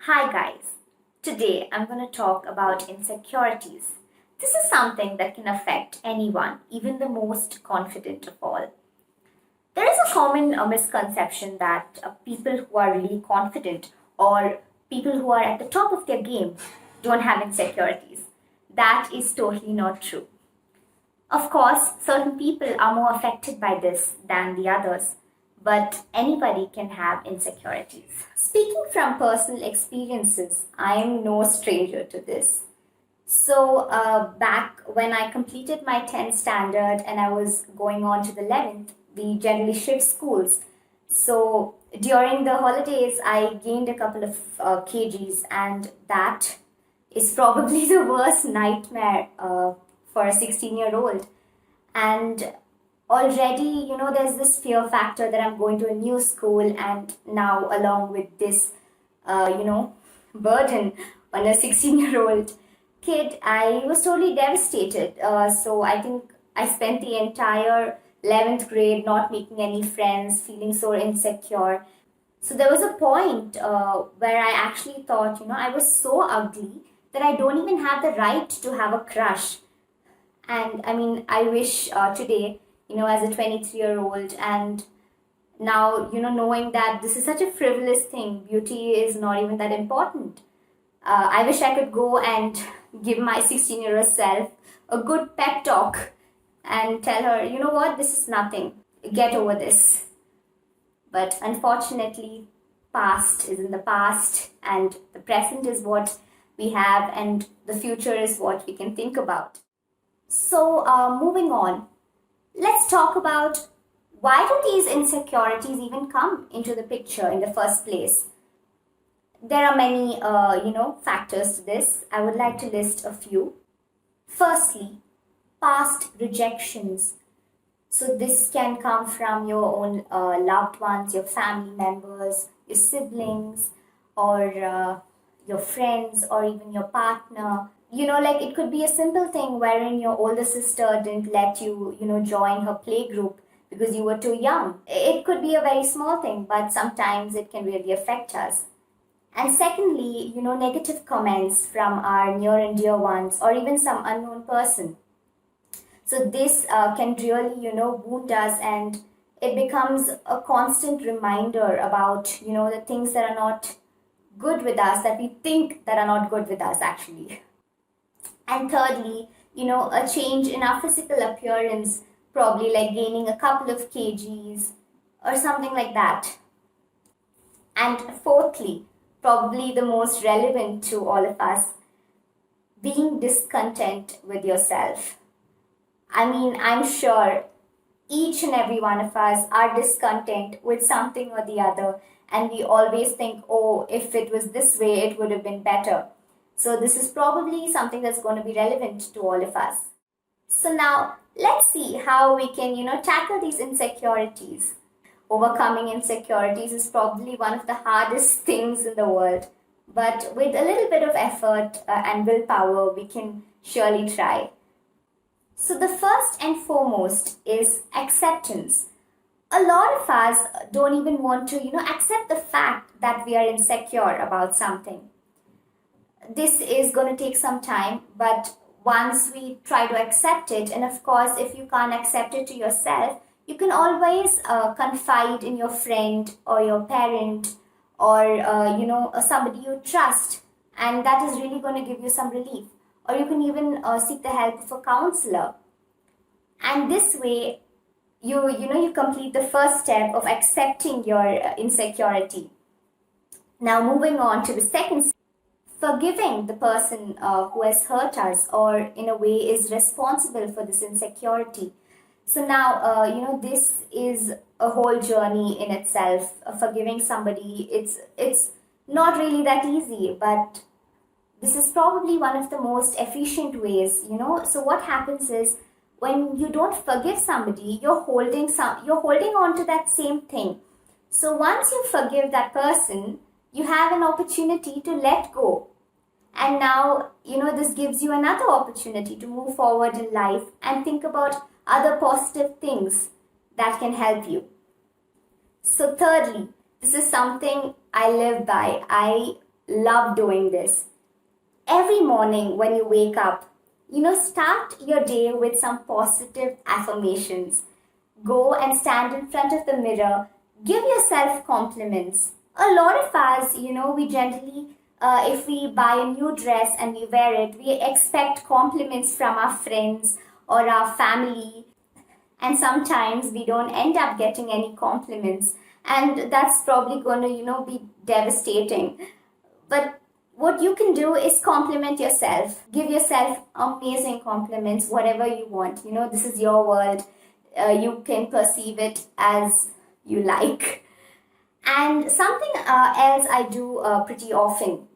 Hi guys, today I'm going to talk about insecurities. This is something that can affect anyone, even the most confident of all. There is a common misconception that people who are really confident or people who are at the top of their game don't have insecurities. That is totally not true. Of course, certain people are more affected by this than the others, but anybody can have insecurities. Speaking from personal experiences, I am no stranger to this. Back when I completed my 10th standard and I was going on to the 11th, we generally shift schools. So, during the holidays, I gained a couple of kgs, and that is probably the worst nightmare for a 16-year-old. And already, there's this fear factor that I'm going to a new school, and now, along with this, burden on a 16-year-old kid, I was totally devastated. So I think I spent the entire 11th grade not making any friends, feeling so insecure. So there was a point where I actually thought, I was so ugly that I don't even have the right to have a crush. And I mean, I wish today, as a 23-year-old, and now, knowing that this is such a frivolous thing, beauty is not even that important. I wish I could go and give my 16-year-old self a good pep talk and tell her, you know what, this is nothing. Get over this. But unfortunately, past is in the past, and the present is what we have, and the future is what we can think about. So, moving on, let's talk about why do these insecurities even come into the picture in the first place. There are many, factors to this. I would like to list a few. Firstly, past rejections. So this can come from your own loved ones, your family members, your siblings, or your friends, or even your partner. Like it could be a simple thing wherein your older sister didn't let you, join her play group because you were too young. It could be a very small thing, but sometimes it can really affect us. And secondly, negative comments from our near and dear ones or even some unknown person. So this can really, wound us, and it becomes a constant reminder about, the things that are not good with us, that we think that are not good with us actually. And thirdly, a change in our physical appearance, probably like gaining a couple of kgs or something like that. And fourthly, probably the most relevant to all of us, being discontent with yourself. I mean, I'm sure each and every one of us are discontent with something or the other, and we always think, oh, if it was this way, it would have been better. So this is probably something that's going to be relevant to all of us. So now let's see how we can, tackle these insecurities. Overcoming insecurities is probably one of the hardest things in the world, but with a little bit of effort and willpower, we can surely try. So the first and foremost is acceptance. A lot of us don't even want to, accept the fact that we are insecure about something. This is going to take some time, but once we try to accept it, and of course, if you can't accept it to yourself, you can always confide in your friend or your parent or, somebody you trust, and that is really going to give you some relief. Or you can even seek the help of a counselor. And this way, you complete the first step of accepting your insecurity. Now, moving on to the second step, forgiving the person who has hurt us or in a way is responsible for this insecurity. So now, this is a whole journey in itself. Forgiving somebody, it's not really that easy, but this is probably one of the most efficient ways. So what happens is, when you don't forgive somebody, you're holding on to that same thing. So once you forgive that person, you have an opportunity to let go. And now, this gives you another opportunity to move forward in life and think about other positive things that can help you. So thirdly, this is something I live by. I love doing this. Every morning when you wake up, start your day with some positive affirmations. Go and stand in front of the mirror, give yourself compliments. A lot of us, we generally, if we buy a new dress and we wear it, we expect compliments from our friends or our family, and sometimes we don't end up getting any compliments, and that's probably going to be devastating. But what you can do is compliment yourself. Give yourself amazing compliments, whatever you want. This is your world. You can perceive it as you like. And something else I do pretty often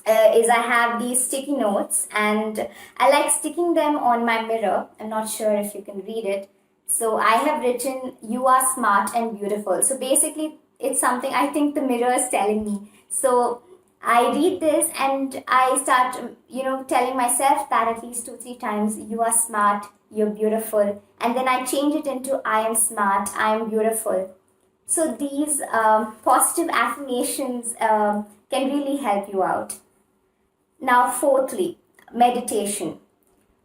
is I have these sticky notes, and I like sticking them on my mirror. I'm not sure if you can read it. So I have written, "You are smart and beautiful." So basically, it's something I think the mirror is telling me. So I read this and I start, telling myself that at least 2-3 times: "You are smart, you're beautiful." And then I change it into, "I am smart, I am beautiful." So these positive affirmations can really help you out. Now, fourthly, meditation.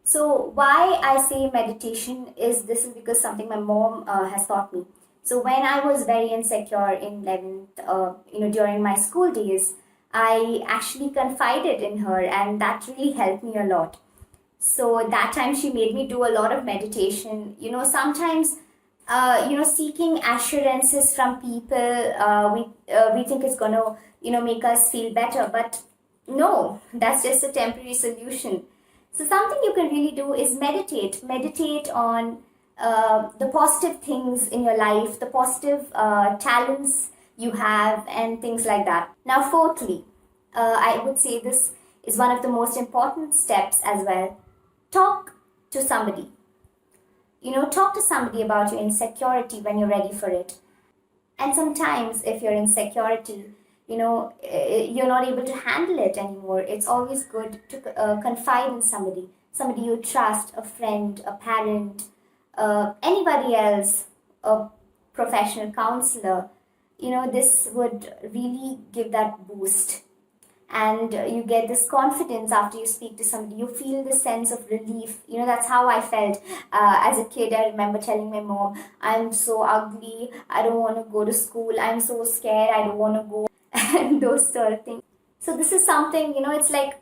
So why I say meditation is because something my mom has taught me. So when I was very insecure in 11th, during my school days, I actually confided in her, and that really helped me a lot. So that time she made me do a lot of meditation. Sometimes, seeking assurances from people, we think it's gonna, make us feel better, but no, that's just a temporary solution. So something you can really do is meditate. Meditate on the positive things in your life, the positive talents you have, and things like that. Now, fourthly, I would say this is one of the most important steps as well. Talk to somebody. Talk to somebody about your insecurity when you're ready for it. And sometimes, if your insecurity, you're not able to handle it anymore, it's always good to confide in somebody you trust, a friend, a parent, anybody else, a professional counselor. This would really give that boost. And you get this confidence after you speak to somebody. You feel this sense of relief. That's how I felt as a kid. I remember telling my mom, "I'm so ugly, I don't want to go to school, I'm so scared, I don't want to go," and those sort of things. So this is something, it's like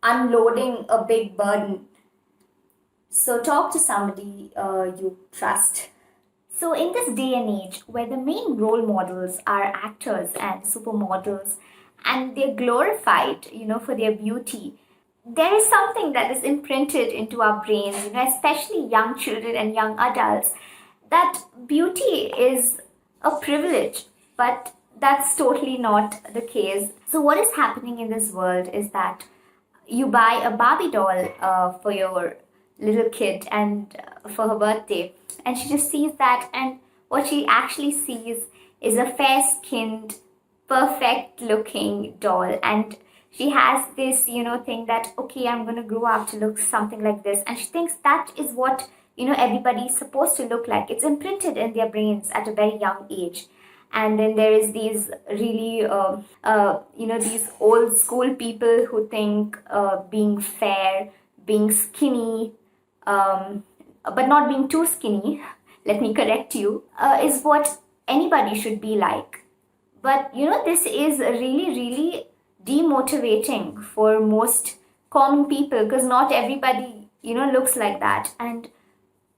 unloading a big burden. So talk to somebody you trust. So in this day and age where the main role models are actors and supermodels, and they're glorified, for their beauty, there is something that is imprinted into our brains, especially young children and young adults, that beauty is a privilege, but that's totally not the case. So what is happening in this world is that you buy a Barbie doll for your little kid and for her birthday, and she just sees that, and what she actually sees is a fair-skinned, perfect looking doll, and she has this thing that, okay, I'm going to grow up to look something like this, and she thinks that is what everybody's supposed to look like. It's imprinted in their brains at a very young age. And then there is these really these old school people who think being fair, being skinny, but not being too skinny, let me correct you, is what anybody should be like. But this is really, really demotivating for most common people, because not everybody, looks like that. And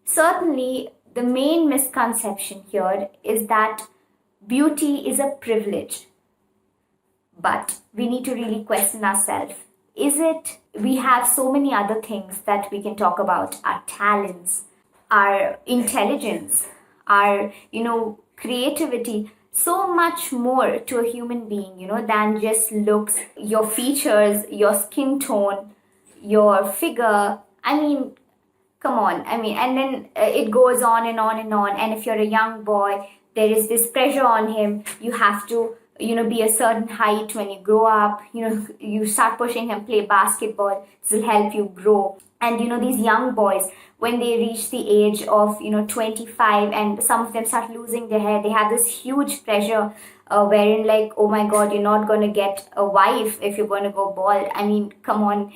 certainly the main misconception here is that beauty is a privilege. But we need to really question ourselves. Is it? We have so many other things that we can talk about: our talents, our intelligence, our, creativity. So much more to a human being, than just looks, your features, your skin tone, your figure. I mean, come on. And then it goes on and on and on. And if you're a young boy, there is this pressure on him. You have to be a certain height when you grow up. You start pushing him, play basketball. This will help you grow. And these young boys, when they reach the age of 25, and some of them start losing their hair, they have this huge pressure, wherein, like, oh my god, you're not going to get a wife if you're going to go bald. I mean, come on.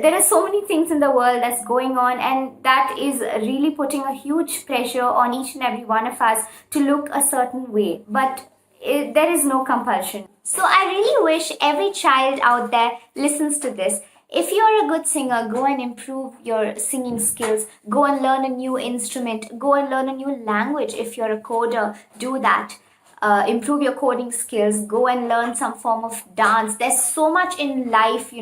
There are so many things in the world that's going on, and that is really putting a huge pressure on each and every one of us to look a certain way. But there is no compulsion. So I really wish every child out there listens to this. If you're a good singer, go and improve your singing skills. Go and learn a new instrument. Go and learn a new language. If you're a coder, do that. Improve your coding skills. Go and learn some form of dance. There's so much in life,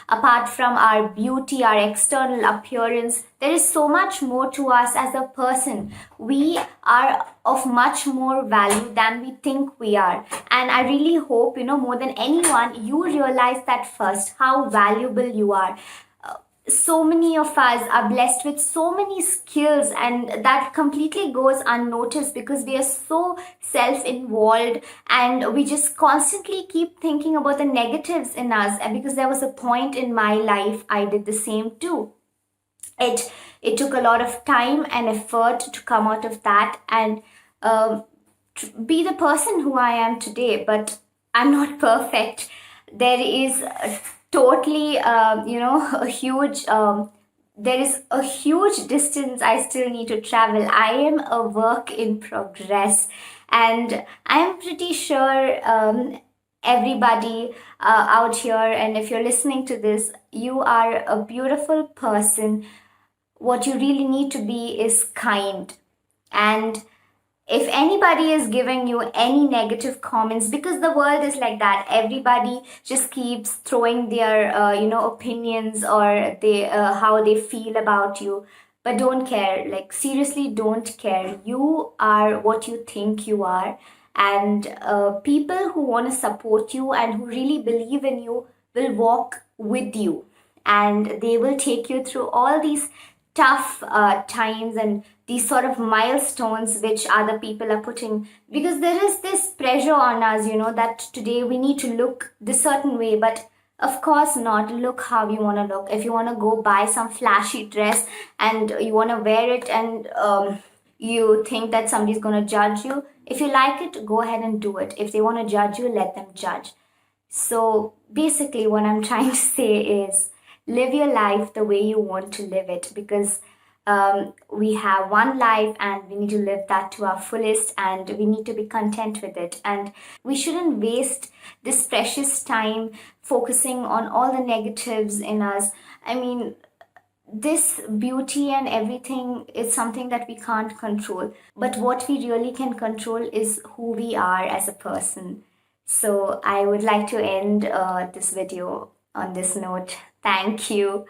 apart from our beauty, our external appearance. There is so much more to us as a person. We are of much more value than we think we are. And I really hope, more than anyone, you realize that first, how valuable you are. So many of us are blessed with so many skills, and that completely goes unnoticed because we are so self-involved, and we just constantly keep thinking about the negatives in us. And because there was a point in my life I did the same too. It took a lot of time and effort to come out of that and be the person who I am today. But I'm not perfect. There is totally a huge there is a huge distance I still need to travel. I am a work in progress, and I'm pretty sure everybody out here, and if you're listening to this, you are a beautiful person. What you really need to be is kind. And if anybody is giving you any negative comments, because the world is like that, everybody just keeps throwing their opinions, or they how they feel about you. But don't care, like, seriously, don't care. You are what you think you are. And people who want to support you and who really believe in you will walk with you, and they will take you through all these tough times and these sort of milestones which other people are putting, because there is this pressure on us, that today we need to look this certain way. But of course not. Look how you want to look. If you want to go buy some flashy dress and you want to wear it, and you think that somebody's going to judge you, if you like it, go ahead and do it. If they want to judge you, let them judge. So basically what I'm trying to say is, live your life the way you want to live it, because we have one life and we need to live that to our fullest, and we need to be content with it. And we shouldn't waste this precious time focusing on all the negatives in us. I mean, this beauty and everything is something that we can't control, but what we really can control is who we are as a person. So I would like to end this video on this note. Thank you.